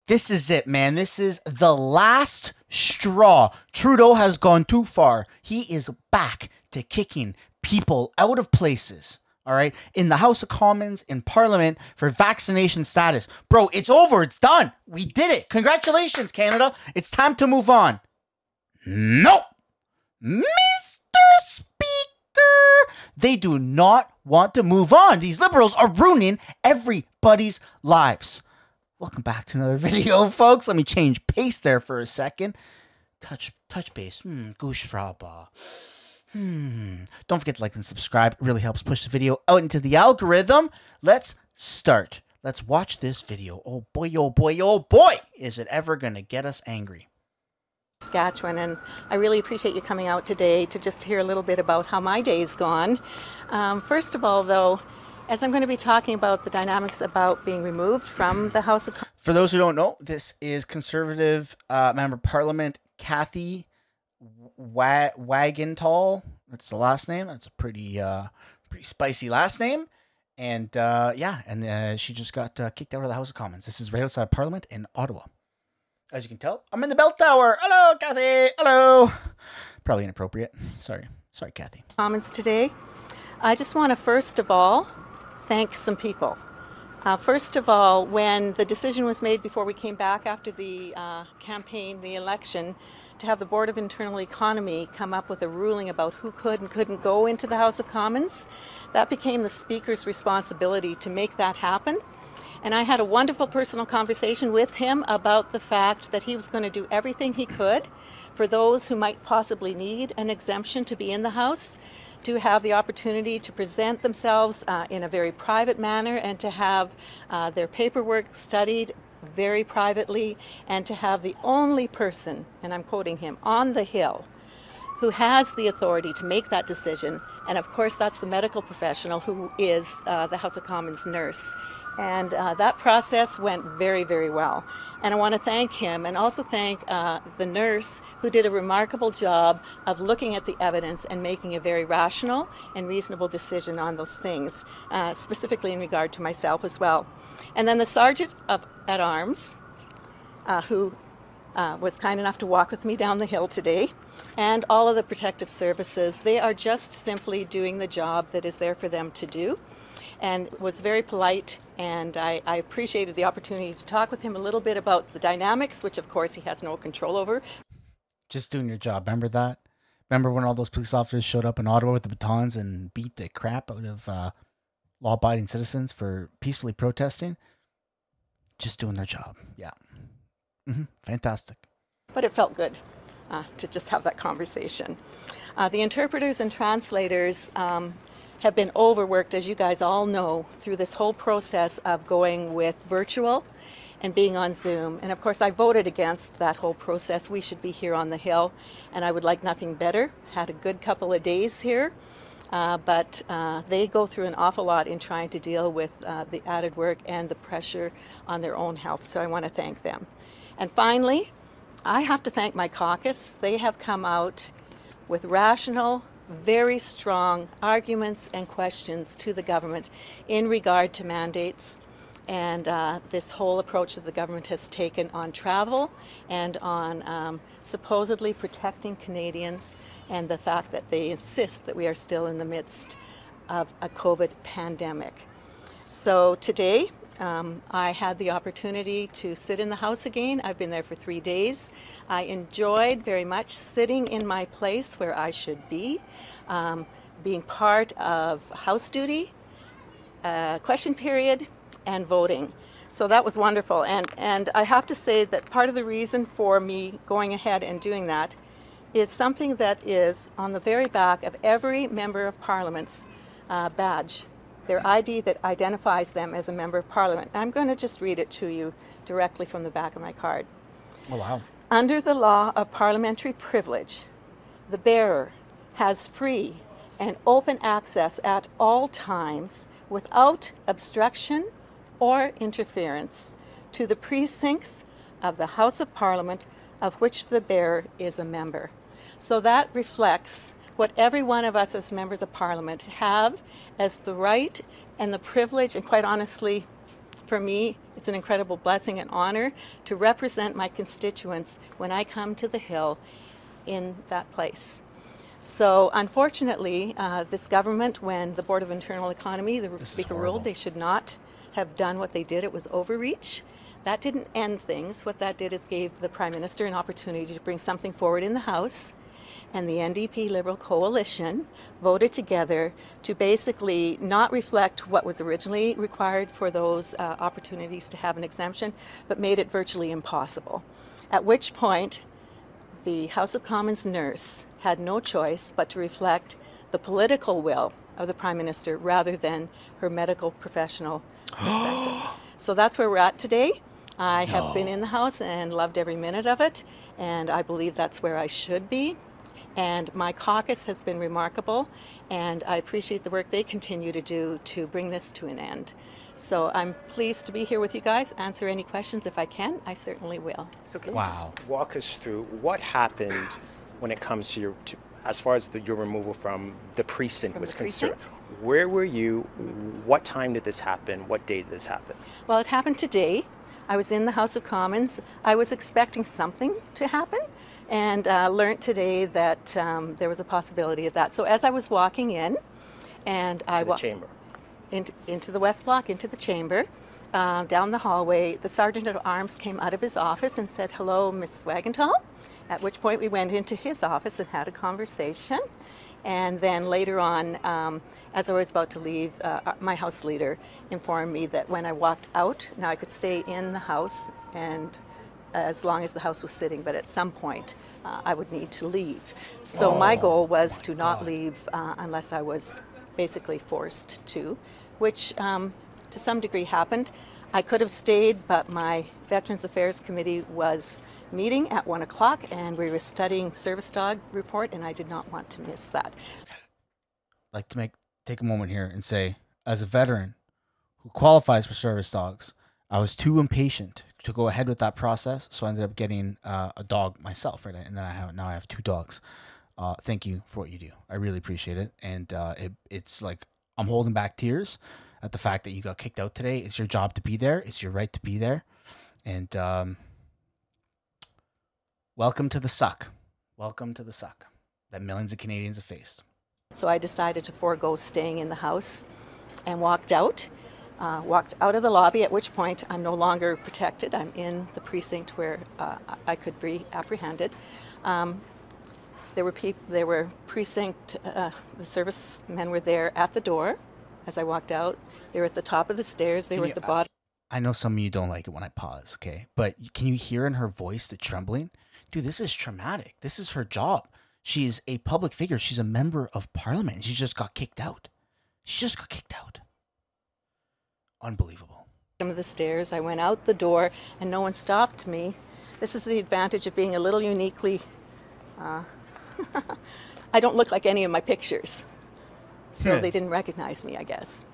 This is it, man. This is the last straw. Trudeau has gone too far. He is back to kicking people out of places. All right, in the House of Commons, in Parliament, for vaccination status. Bro, it's over. It's done. We did it. Congratulations, Canada. It's time to move on. Nope. Mr. Speaker, they do not want to move on. These liberals are ruining everybody's lives. Welcome back to another video, folks. Let me change pace there for a second. Touch base. Goosh fraba. Don't forget to like and subscribe. It really helps push the video out into the algorithm. Let's start. Let's watch this video. Oh boy, oh boy, oh boy. Is it ever going to get us angry? Saskatchewan, and I really appreciate you coming out today to just hear a little bit about how my day's gone. First of all, though, as I'm going to be talking about the dynamics about being removed from the House of Commons. For those who don't know, this is Conservative Member of Parliament Kathy Wagenthal. That's the last name. That's a pretty spicy last name. And yeah, and she just got kicked out of the House of Commons. This is right outside of Parliament in Ottawa. As you can tell, I'm in the bell tower. Hello, Kathy. Hello. Probably inappropriate. Sorry, Kathy. Commons today. I just want to first of all thank some people. First of all, when the decision was made before we came back after the campaign, the election, to have the Board of Internal Economy come up with a ruling about who could and couldn't go into the House of Commons, that became the Speaker's responsibility to make that happen. And I had a wonderful personal conversation with him about the fact that he was going to do everything he could for those who might possibly need an exemption to be in the House, to have the opportunity to present themselves in a very private manner and to have their paperwork studied very privately, and to have the only person, and I'm quoting him, on the Hill who has the authority to make that decision, and of course that's the medical professional who is the House of Commons nurse. And that process went very, very well. And I want to thank him and also thank the nurse who did a remarkable job of looking at the evidence and making a very rational and reasonable decision on those things, specifically in regard to myself as well. And then the Sergeant at Arms, who was kind enough to walk with me down the hill today, and all of the protective services, they are just simply doing the job that is there for them to do, and was very polite, and I appreciated the opportunity to talk with him a little bit about the dynamics, which of course he has no control over. Just doing your job. Remember that? Remember when all those police officers showed up in Ottawa with the batons and beat the crap out of law-abiding citizens for peacefully protesting? Just doing their job. Yeah. Fantastic. But it felt good to just have that conversation. The interpreters and translators have been overworked, as you guys all know, through this whole process of going with virtual and being on Zoom. And of course, I voted against that whole process. We should be here on the Hill, and I would like nothing better. Had a good couple of days here, but they go through an awful lot in trying to deal with the added work and the pressure on their own health, so I want to thank them. And finally, I have to thank my caucus. They have come out with rational, very strong arguments and questions to the government in regard to mandates and this whole approach that the government has taken on travel and on supposedly protecting Canadians, and the fact that they insist that we are still in the midst of a COVID pandemic. So today, I had the opportunity to sit in the House again. I've been there for 3 days. I enjoyed very much sitting in my place where I should be, being part of House duty, question period, and voting. So that was wonderful. And I have to say that part of the reason for me going ahead and doing that is something that is on the very back of every member of Parliament's badge. Their ID that identifies them as a member of Parliament. I'm going to just read it to you directly from the back of my card. Oh, wow. Under the law of parliamentary privilege, the bearer has free and open access at all times without obstruction or interference to the precincts of the House of Parliament of which the bearer is a member. So that reflects what every one of us as members of Parliament have as the right and the privilege and, quite honestly, for me, it's an incredible blessing and honor to represent my constituents when I come to the Hill in that place. So unfortunately, this government, when the Board of Internal Economy, the Speaker ruled they should not have done what they did, it was overreach. That didn't end things. What that did is gave the Prime Minister an opportunity to bring something forward in the House, and the NDP Liberal coalition voted together to basically not reflect what was originally required for those opportunities to have an exemption, but made it virtually impossible. At which point, the House of Commons nurse had no choice but to reflect the political will of the Prime Minister rather than her medical professional perspective. So that's where we're at today. I have been in the House and loved every minute of it, and I believe that's where I should be. And my caucus has been remarkable, and I appreciate the work they continue to do to bring this to an end. So I'm pleased to be here with you guys. Answer any questions if I can. I certainly will. So can you just walk us through what happened when it comes to as far as your removal from the precinct was concerned? Where were you? What time did this happen? What day did this happen? Well, it happened today. I was in the House of Commons. I was expecting something to happen, and learned today that there was a possibility of that. So as I was walking in, and I walked into the West Block, into the chamber, down the hallway, the Sergeant at Arms came out of his office and said, "Hello, Miss Wagenthal," at which point we went into his office and had a conversation. And then later on, as I was about to leave, my House leader informed me that when I walked out, now I could stay in the House and as long as the House was sitting, but at some point I would need to leave. So my goal was to not leave unless I was basically forced to, which to some degree happened. I could have stayed, but my Veterans Affairs Committee was meeting at 1 o'clock and we were studying service dog report, and I did not want to miss that. I'd like to take a moment here and say, as a veteran who qualifies for service dogs, I was too impatient to go ahead with that process, so I ended up getting a dog myself, right? And then I have 2 dogs. Thank you for what you do. I really appreciate it, and it's like I'm holding back tears at the fact that you got kicked out today. It's your job to be there. It's your right to be there, and welcome to the suck. Welcome to the suck that millions of Canadians have faced. So I decided to forego staying in the House and walked out of the lobby, at which point I'm no longer protected. I'm in the precinct where I could be apprehended. There were precinct, the servicemen were there at the door as I walked out. They were at the top of the stairs. They were at the bottom. I know some of you don't like it when I pause, okay? But can you hear in her voice the trembling? Dude, this is traumatic. This is her job. She's a public figure. She's a member of parliament. And she just got kicked out. She just got kicked out. Unbelievable. Of the stairs, I went out the door and no one stopped me. This is the advantage of being a little uniquely, I don't look like any of my pictures. So they didn't recognize me, I guess.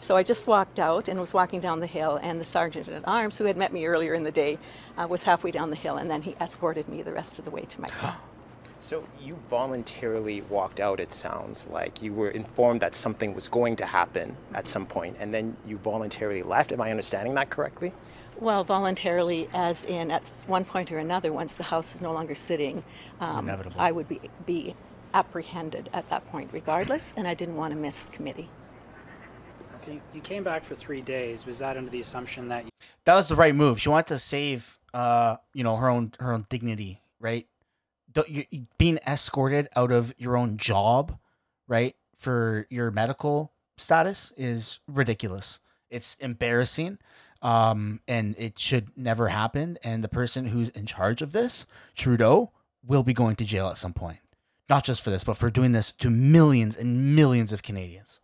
So I just walked out and was walking down the hill, and the Sergeant at Arms, who had met me earlier in the day, was halfway down the hill, and then he escorted me the rest of the way to my car. So you voluntarily walked out, it sounds like. You were informed that something was going to happen at some point, and then you voluntarily left. Am I understanding that correctly? Well, voluntarily, as in at one point or another, once the House is no longer sitting, I would be apprehended at that point regardless, and I didn't want to miss committee. So you came back for 3 days. Was that under the assumption that that was the right move? She wanted to save, her own dignity, right? Being escorted out of your own job, right, for your medical status is ridiculous. It's embarrassing, and it should never happen. And the person who's in charge of this, Trudeau, will be going to jail at some point. Not just for this, but for doing this to millions and millions of Canadians.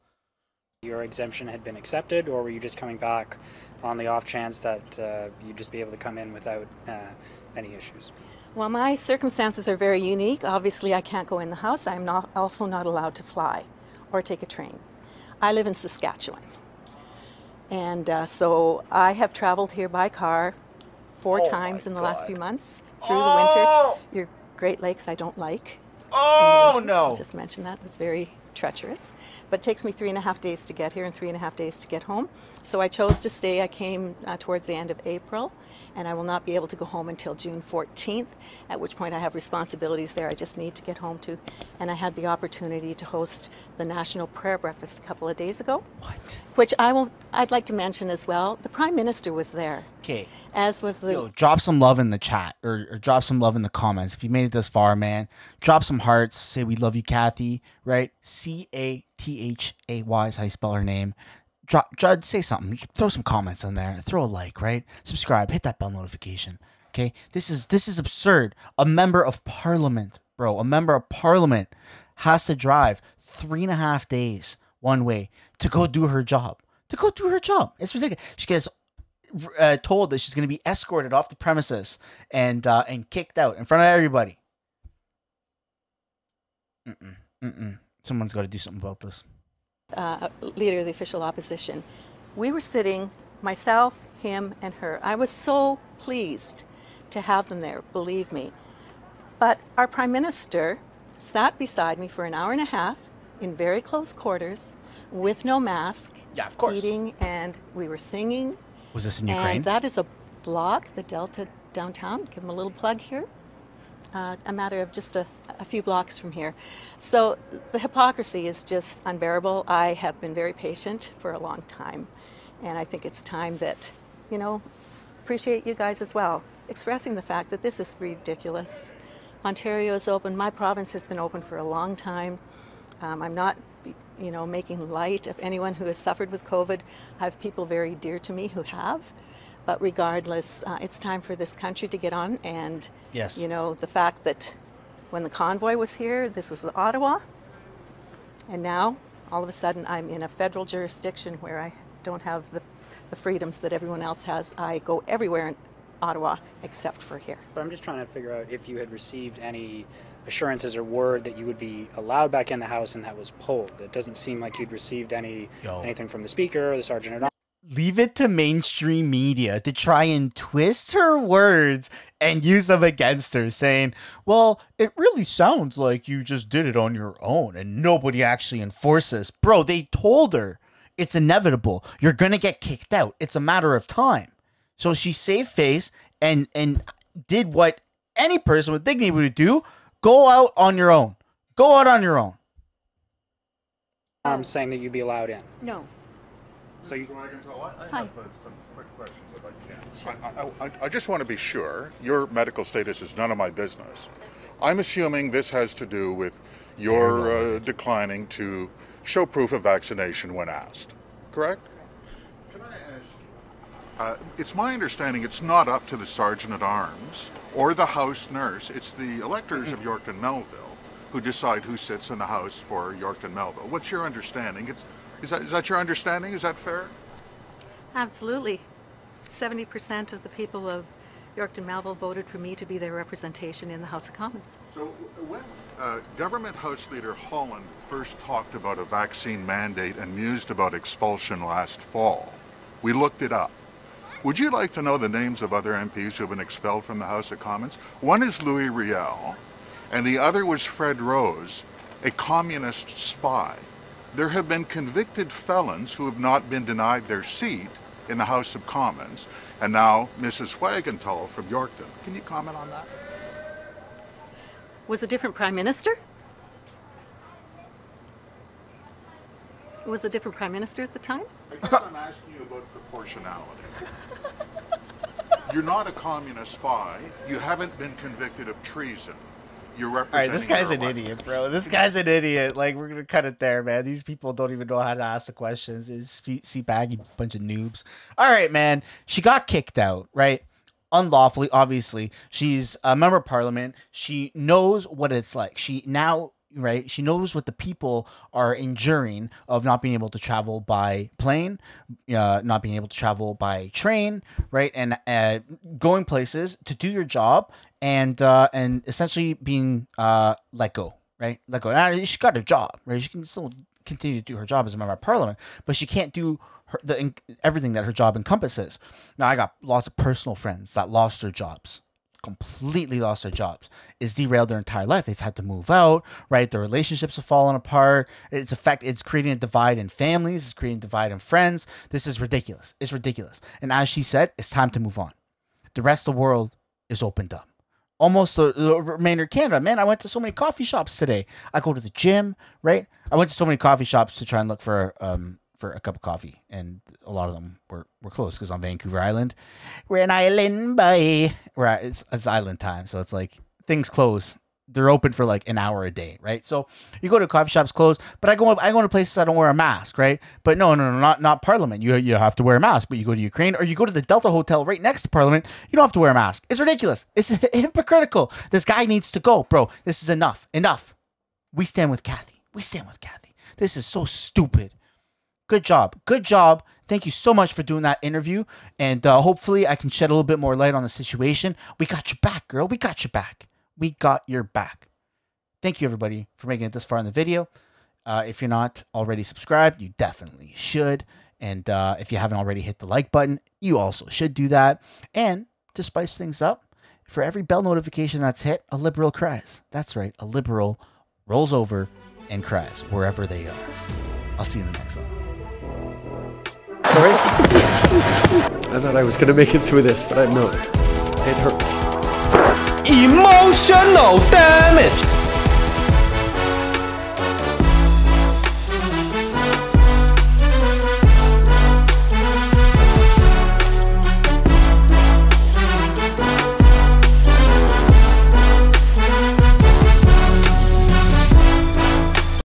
your exemption had been accepted, or were you just coming back on the off chance that you'd just be able to come in without any issues? Well, my circumstances are very unique. Obviously, I can't go in the house. I'm also not allowed to fly or take a train. I live in Saskatchewan. And so I have traveled here by car 4 times in the last few months through the winter. Your Great Lakes I don't like. Oh, no. I just mentioned that. It's very treacherous, but it takes me 3.5 days to get here and 3.5 days to get home. So I chose to stay. I came towards the end of April, and I will not be able to go home until June 14th, at which point I have responsibilities there I just need to get home to. And I had the opportunity to host the National Prayer Breakfast a couple of days ago. What? Which I'd like to mention as well. The Prime Minister was there. Okay. As was the... Yo, drop some love in the chat or drop some love in the comments. If you made it this far, man, drop some hearts. Say we love you, Kathy, right? C-A-T-H-A-Y is how you spell her name. Say something. Throw some comments in there. Throw a like, right? Subscribe. Hit that bell notification. Okay? This is absurd. A member of parliament, bro. A member of parliament has to drive 3.5 days one way to go do her job. It's ridiculous. She gets told that she's going to be escorted off the premises and kicked out in front of everybody. Someone's got to do something about this. Leader of the official opposition. We were sitting, myself, him, and her. I was so pleased to have them there, believe me. But our Prime Minister sat beside me for an hour and a half in very close quarters with no mask. Yeah, of course. Eating, and we were singing. Was this in Ukraine? And that is a block, the Delta downtown. Give them a little plug here. A matter of just a few blocks from here. So the hypocrisy is just unbearable. I have been very patient for a long time, and I think it's time that, you know, appreciate you guys as well, expressing the fact that this is ridiculous. Ontario is open. My province has been open for a long time. I'm not, you know, making light of anyone who has suffered with COVID. I have people very dear to me who have. But regardless, it's time for this country to get on. And, yes, you know, the fact that when the convoy was here, this was Ottawa. And now, all of a sudden, I'm in a federal jurisdiction where I don't have the freedoms that everyone else has. I go everywhere in Ottawa except for here. But I'm just trying to figure out if you had received any assurances or word that you would be allowed back in the house and that was pulled. It doesn't seem like you'd received anything from the Speaker or the Sergeant at Arms. Leave it to mainstream media to try and twist her words and use them against her, saying, well, it really sounds like you just did it on your own and nobody actually enforces. Bro, they told her it's inevitable. You're going to get kicked out. It's a matter of time. So she saved face and did what any person with dignity would do. Go out on your own. Go out on your own. I'm saying that you'd be allowed in. No. So I can tell. I have some quick questions if I can. I just want to be sure. Your medical status is none of my business. I'm assuming this has to do with your declining to show proof of vaccination when asked. Correct? Can I ask? It's my understanding it's not up to the Sergeant at Arms or the House nurse. It's the electors of Yorkton Melville who decide who sits in the House for Yorkton Melville. What's your understanding? Is that your understanding? Is that fair? Absolutely. 70% of the people of Yorkton Melville voted for me to be their representation in the House of Commons. So when Government House Leader Holland first talked about a vaccine mandate and mused about expulsion last fall, we looked it up. Would you like to know the names of other MPs who have been expelled from the House of Commons? One is Louis Riel, and the other was Fred Rose, a communist spy. There have been convicted felons who have not been denied their seat in the House of Commons, and now Mrs. Wagenthal from Yorkton. Can you comment on that? Was a different Prime Minister? Was a different Prime Minister at the time? I guess I'm asking you about proportionality. You're not a communist spy. You haven't been convicted of treason. You're representing. All right, this guy's your an electorate. idiot, bro. This guy's an idiot. Like, we're gonna cut it there, man. These people don't even know how to ask the questions. It's baggy bunch of noobs. All right, man. She got kicked out, right? Unlawfully, obviously. She's a member of parliament. She knows what it's like. She knows what the people are enduring of not being able to travel by plane, not being able to travel by train, right? And going places to do your job and essentially being let go, right? Let go. Now, she got a job, right? She can still continue to do her job as a member of parliament, but she can't do everything that her job encompasses. Now, I got lots of personal friends that lost their jobs. completely lost their jobs. It's derailed their entire life. They've had to move out, right? Their relationships have fallen apart. It's creating a divide in families. It's creating a divide in friends. This is ridiculous. It's ridiculous. And as she said, it's time to move on. The rest of the world is opened up. Almost the remainder of Canada. Man, I went to so many coffee shops today. I go to the gym, right? I went to so many coffee shops to try and look for a cup of coffee, and a lot of them were closed because on Vancouver Island, we're an island, boy. It's island time, so it's like things close. They're open for like an hour a day, right? So you go to coffee shops closed, but I go to places I don't wear a mask, right? But no, not Parliament. You have to wear a mask. But you go to Ukraine or you go to the Delta Hotel right next to Parliament, you don't have to wear a mask. It's ridiculous. It's hypocritical. This guy needs to go, bro. This is enough. Enough. We stand with Kathy. We stand with Kathy. This is so stupid. Good job. Good job. Thank you so much for doing that interview. And hopefully I can shed a little bit more light on the situation. We got your back, girl. We got your back. We got your back. Thank you, everybody, for making it this far in the video. If you're not already subscribed, you definitely should. And if you haven't already hit the like button, you also should do that. And to spice things up, for every bell notification that's hit, a liberal cries. That's right. A liberal rolls over and cries wherever they are. I'll see you in the next one. Sorry? I thought I was going to make it through this, but I'm not. It hurts. Emotional damage.